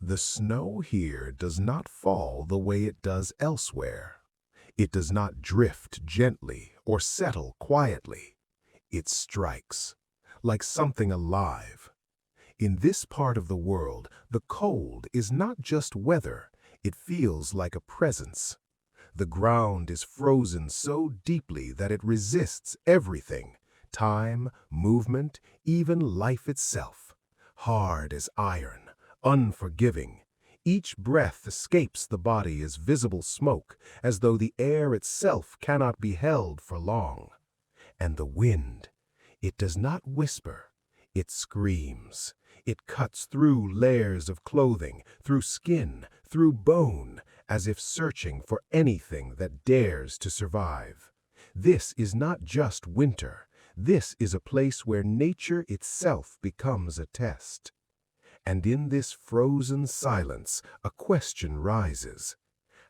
The snow here does not fall the way it does elsewhere. It does not drift gently or settle quietly. It strikes, like something alive. In this part of the world, the cold is not just weather, it feels like a presence. The ground is frozen so deeply that it resists everything, time, movement, even life itself. Hard as iron, unforgiving. Each breath escapes the body as visible smoke, as though the air itself cannot be held for long. And the wind, it does not whisper, it screams. It cuts through layers of clothing, through skin, through bone, as if searching for anything that dares to survive. This is not just winter. This is a place where nature itself becomes a test. And in this frozen silence, a question rises.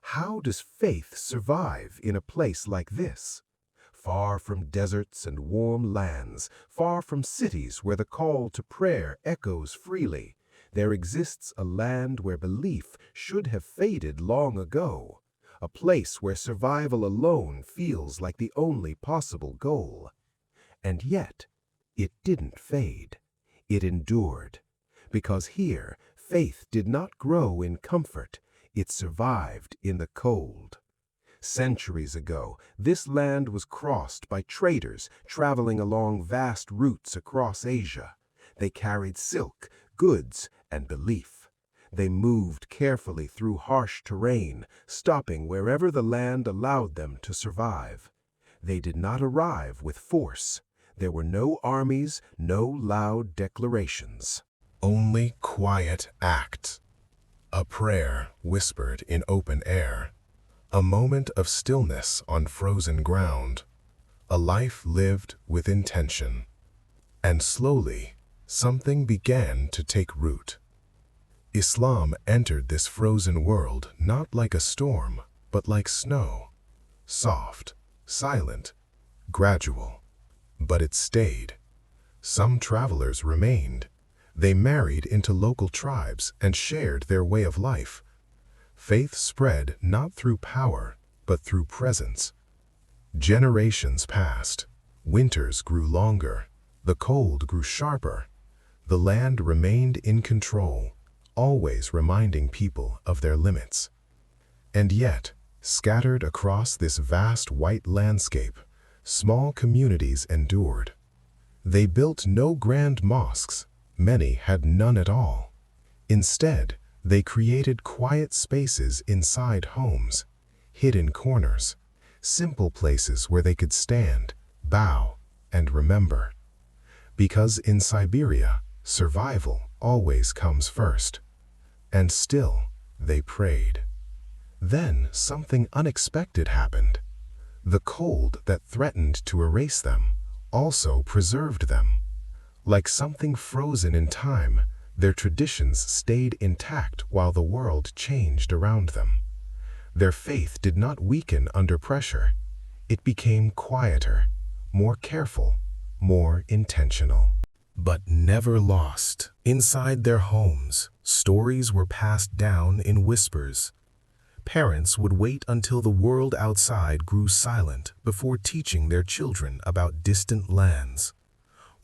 How does faith survive in a place like this? Far from deserts and warm lands, far from cities where the call to prayer echoes freely, there exists a land where belief should have faded long ago, a place where survival alone feels like the only possible goal. And yet, it didn't fade. It endured. Because here, faith did not grow in comfort, it survived in the cold. Centuries ago, this land was crossed by traders traveling along vast routes across Asia. They carried silk, goods, and belief. They moved carefully through harsh terrain, stopping wherever the land allowed them to survive. They did not arrive with force. There were no armies, no loud declarations. Only quiet acts. A prayer whispered in open air. A moment of stillness on frozen ground. A life lived with intention. And slowly, something began to take root. Islam entered this frozen world not like a storm, but like snow. Soft, silent, gradual. But it stayed. Some travelers remained. They married into local tribes and shared their way of life. Faith spread not through power, but through presence. Generations passed. Winters grew longer. The cold grew sharper. The land remained in control, always reminding people of their limits. And yet, scattered across this vast white landscape, small communities endured. They built no grand mosques. Many had none at all. Instead, they created quiet spaces inside homes, hidden corners, simple places where they could stand, bow, and remember. Because in Siberia, survival always comes first. And still, they prayed. Then something unexpected happened. The cold that threatened to erase them also preserved them. Like something frozen in time, their traditions stayed intact while the world changed around them. Their faith did not weaken under pressure. It became quieter, more careful, more intentional. But never lost. Inside their homes, stories were passed down in whispers. Parents would wait until the world outside grew silent before teaching their children about distant lands.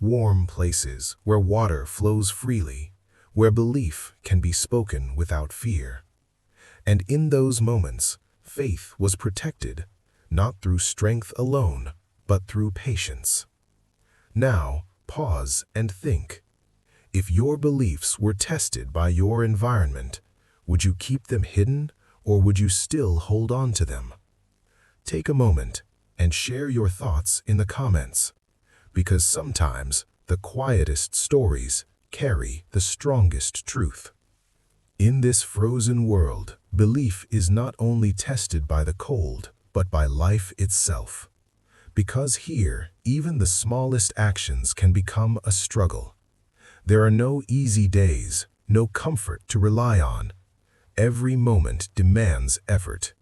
Warm places where water flows freely, where belief can be spoken without fear. And in those moments, faith was protected, not through strength alone, but through patience. Now, pause and think. If your beliefs were tested by your environment, would you keep them hidden or would you still hold on to them? Take a moment and share your thoughts in the comments, because sometimes the quietest stories carry the strongest truth. In this frozen world, belief is not only tested by the cold, but by life itself. Because here, even the smallest actions can become a struggle. There are no easy days, no comfort to rely on. Every moment demands effort.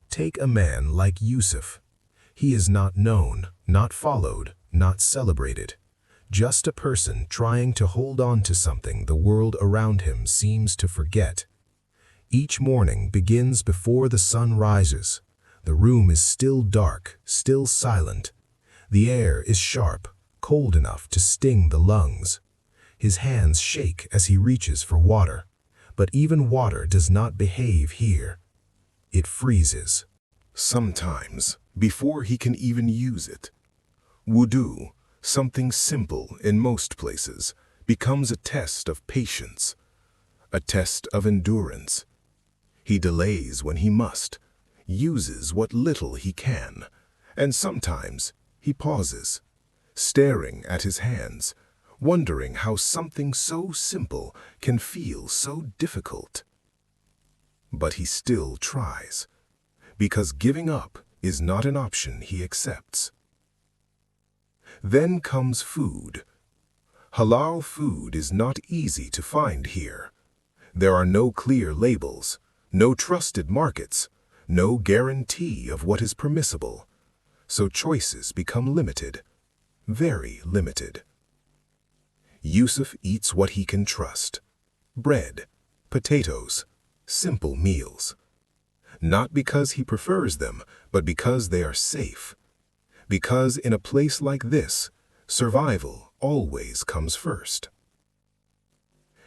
Take a man like Yousef. He is not known, not followed, not celebrated. just a person trying to hold on to something the world around him seems to forget. Each morning begins before the sun rises. The room is still dark, still silent. The air is sharp, cold enough to sting the lungs. His hands shake as he reaches for water, but even water does not behave here. It freezes. Sometimes, before he can even use it. Wudu, something simple in most places, becomes a test of patience, a test of endurance. He delays when he must, uses what little he can, and sometimes he pauses, staring at his hands, wondering how something so simple can feel so difficult. But he still tries, because giving up is not an option he accepts. Then comes food. Halal food is not easy to find here. There are no clear labels, no trusted markets, no guarantee of what is permissible, so choices become limited, very limited. Yousef eats what he can trust: bread, potatoes, simple meals. Not because he prefers them, but because they are safe. Because in a place like this, survival always comes first.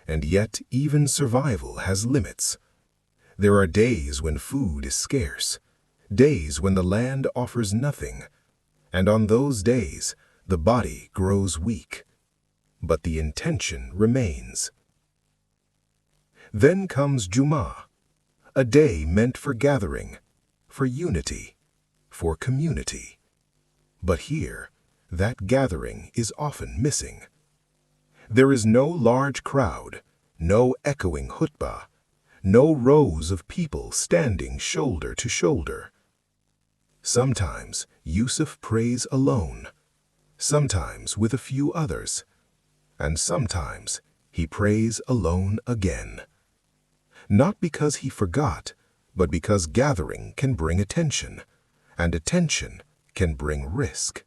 And yet even survival has limits. There are days when food is scarce, days when the land offers nothing, and on those days the body grows weak, but the intention remains. Then comes Jummah, a day meant for gathering, for unity, for community. But here, that gathering is often missing. There is no large crowd, no echoing khutbah, no rows of people standing shoulder to shoulder. Sometimes Yousef prays alone, sometimes with a few others, and sometimes he prays alone again. Not because he forgot, but because gathering can bring attention, and attention can bring risk.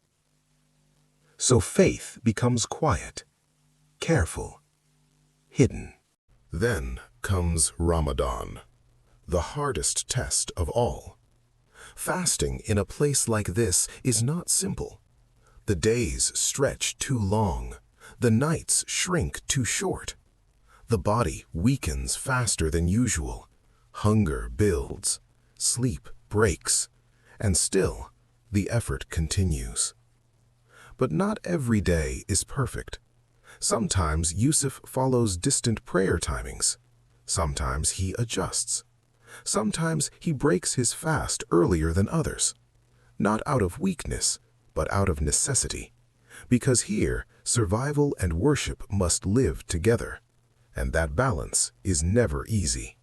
So faith becomes quiet, careful, hidden. Then comes Ramadan, the hardest test of all. Fasting in a place like this is not simple. The days stretch too long, the nights shrink too short. The body weakens faster than usual, hunger builds, sleep breaks, and still the effort continues. But not every day is perfect. Sometimes Yousef follows distant prayer timings. Sometimes he adjusts. Sometimes he breaks his fast earlier than others. Not out of weakness, but out of necessity. Because here, survival and worship must live together. And that balance is never easy.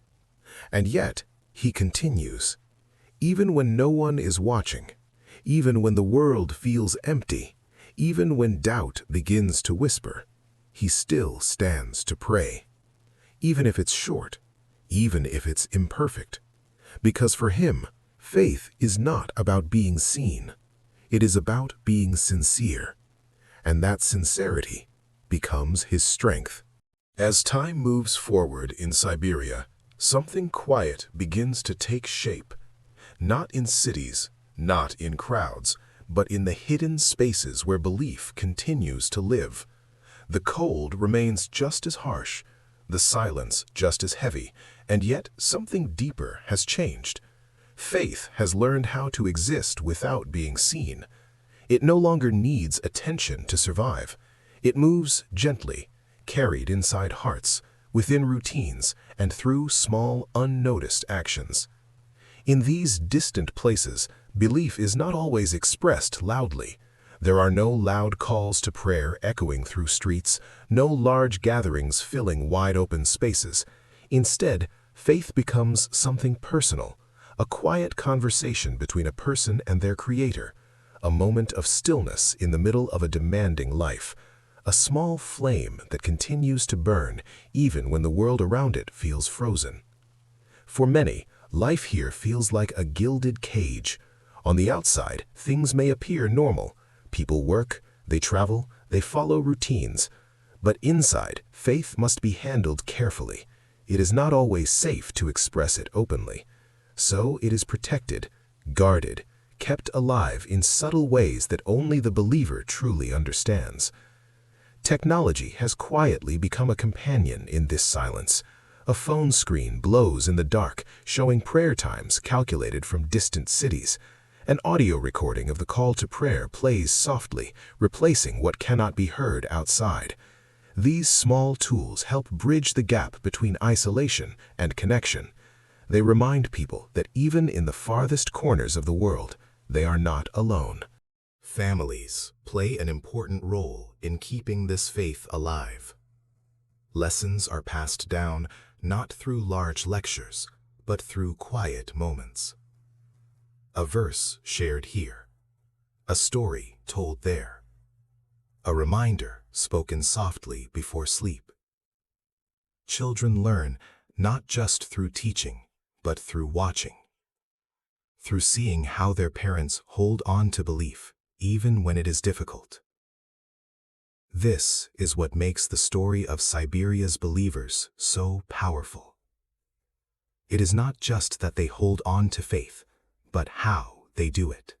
And yet, he continues. Even when no one is watching, even when the world feels empty, even when doubt begins to whisper, he still stands to pray. Even if it's short, even if it's imperfect. Because for him, faith is not about being seen. It is about being sincere. And that sincerity becomes his strength. As time moves forward in Siberia, something quiet begins to take shape. Not in cities, not in crowds, but in the hidden spaces where belief continues to live. The cold remains just as harsh, the silence just as heavy, and yet something deeper has changed. Faith has learned how to exist without being seen. It no longer needs attention to survive. It moves gently, carried inside hearts, within routines, and through small, unnoticed actions. In these distant places, belief is not always expressed loudly. There are no loud calls to prayer echoing through streets, no large gatherings filling wide-open spaces. Instead, faith becomes something personal, a quiet conversation between a person and their Creator, a moment of stillness in the middle of a demanding life, a small flame that continues to burn even when the world around it feels frozen. For many, life here feels like a gilded cage. On the outside, things may appear normal. People work, they travel, They follow routines. But inside, faith must be handled carefully. It is not always safe to express it openly. So it is protected, guarded, kept alive in subtle ways that only the believer truly understands. Technology has quietly become a companion in this silence. A phone screen glows in the dark, showing prayer times calculated from distant cities. An audio recording of the call to prayer plays softly, replacing what cannot be heard outside. These small tools help bridge the gap between isolation and connection. They remind people that even in the farthest corners of the world, they are not alone. Families play an important role in keeping this faith alive. Lessons are passed down not through large lectures, but through quiet moments. A verse shared here, a story told there, a reminder spoken softly before sleep. Children learn not just through teaching, but through watching, through seeing how their parents hold on to belief, even when it is difficult. This is what makes the story of Siberia's believers so powerful. It is not just that they hold on to faith, but how they do it.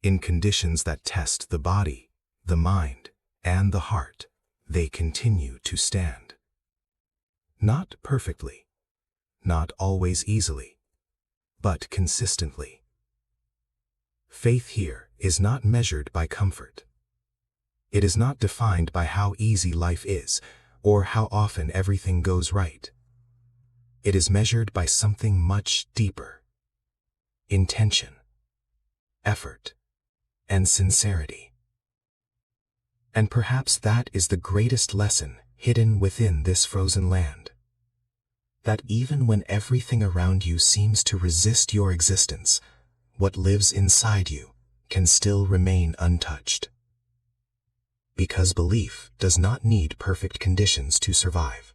In conditions that test the body, the mind, and the heart, they continue to stand. Not perfectly, not always easily, but consistently. Faith here is not measured by comfort. It is not defined by how easy life is or how often everything goes right. It is measured by something much deeper: intention, effort, and sincerity. And perhaps that is the greatest lesson hidden within this frozen land. That even when everything around you seems to resist your existence, what lives inside you can still remain untouched. Because belief does not need perfect conditions to survive.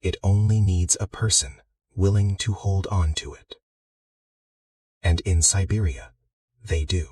It only needs a person willing to hold on to it. And in Siberia, they do.